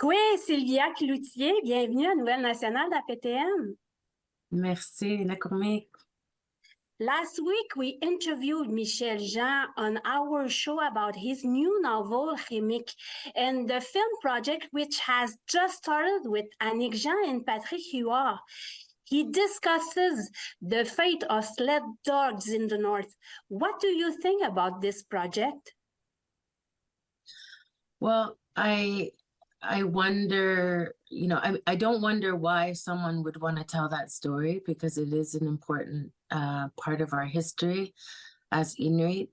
Oui, Sylvia Cloutier, bienvenue à Nouvelles nationales d'APTN. Merci, la Qimmik. Last week, we interviewed Michel Jean on our show about his new novel, Qimmik, and the film project, which has just started with Annick Jean and Patrick Huard. He discusses the fate of sled dogs in the North. What do you think about this project? Well, I wonder, I don't wonder why someone would want to tell that story because it is an important part of our history as Inuit.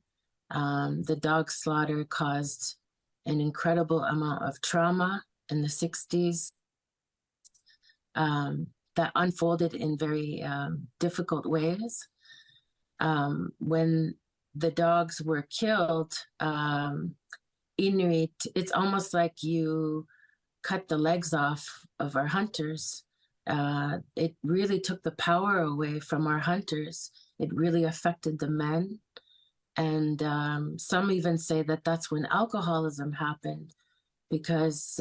The dog slaughter caused an incredible amount of trauma in the 60s that unfolded in very difficult ways. When the dogs were killed, Inuit, it's almost like you cut the legs off of our hunters. It really took the power away from our hunters. It really affected the men. And some even say that that's when alcoholism happened because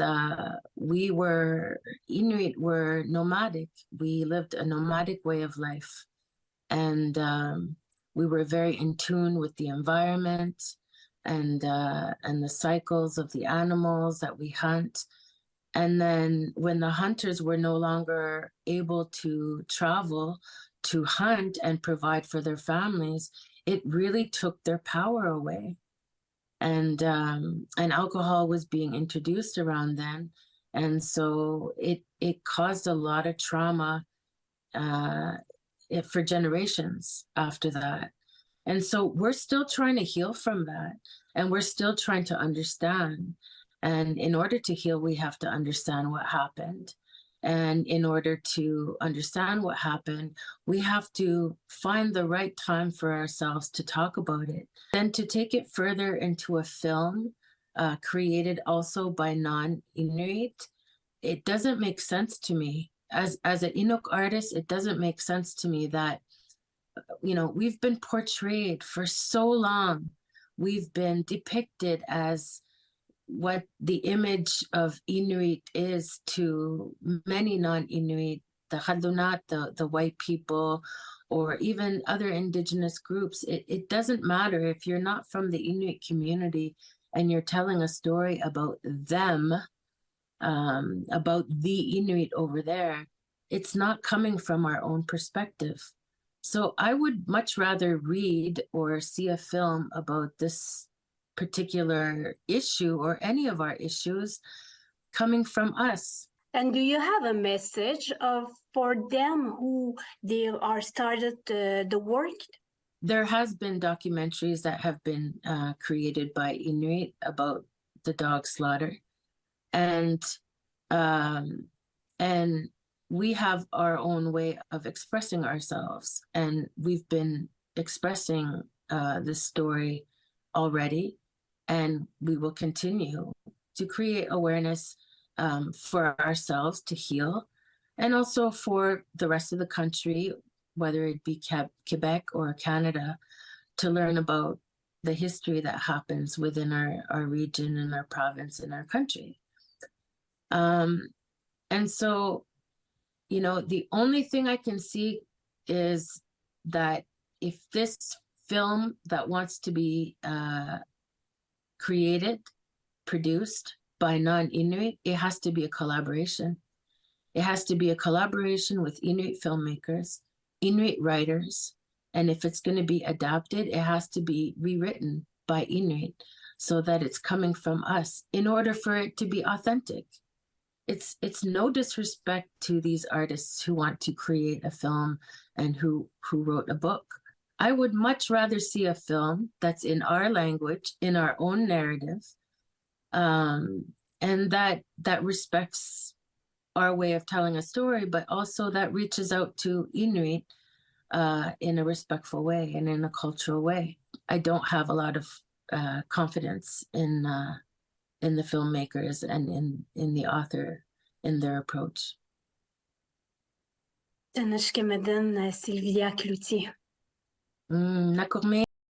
Inuit were nomadic. We lived a nomadic way of life. And we were very in tune with the environment and the cycles of the animals that we hunt. And then when the hunters were no longer able to travel to hunt and provide for their families, it really took their power away. And alcohol was being introduced around then. And so it caused a lot of trauma for generations after that. And so we're still trying to heal from that, and we're still trying to understand. And in order to heal, we have to understand what happened. And in order to understand what happened, we have to find the right time for ourselves to talk about it. Then to take it further into a film created also by non-Inuit, it doesn't make sense to me. As an Inuk artist, it doesn't make sense to me that we've been portrayed for so long. We've been depicted as what the image of Inuit is to many non-Inuit, the Hadlunat, the white people, or even other indigenous groups. It doesn't matter if you're not from the Inuit community and you're telling a story about them, about the Inuit over there. It's not coming from our own perspective. So I would much rather read or see a film about this particular issue or any of our issues coming from us. And do you have a message for them who they are started the work? There has been documentaries that have been created by Inuit about the dog slaughter, and we have our own way of expressing ourselves, and we've been expressing this story already, and we will continue to create awareness for ourselves to heal, and also for the rest of the country, whether it be Quebec or Canada, to learn about the history that happens within our region and our province and our country. And so, the only thing I can see is that if this film that wants to be created, produced by non-Inuit, it has to be a collaboration. It has to be a collaboration with Inuit filmmakers, Inuit writers, and if it's going to be adapted, it has to be rewritten by Inuit so that it's coming from us in order for it to be authentic. It's no disrespect to these artists who want to create a film and who wrote a book. I would much rather see a film that's in our language, in our own narrative, and that respects our way of telling a story, but also that reaches out to Inuit in a respectful way and in a cultural way. I don't have a lot of confidence in the filmmakers and in the author in their approach. Sylvia Cloutier. Nakurme.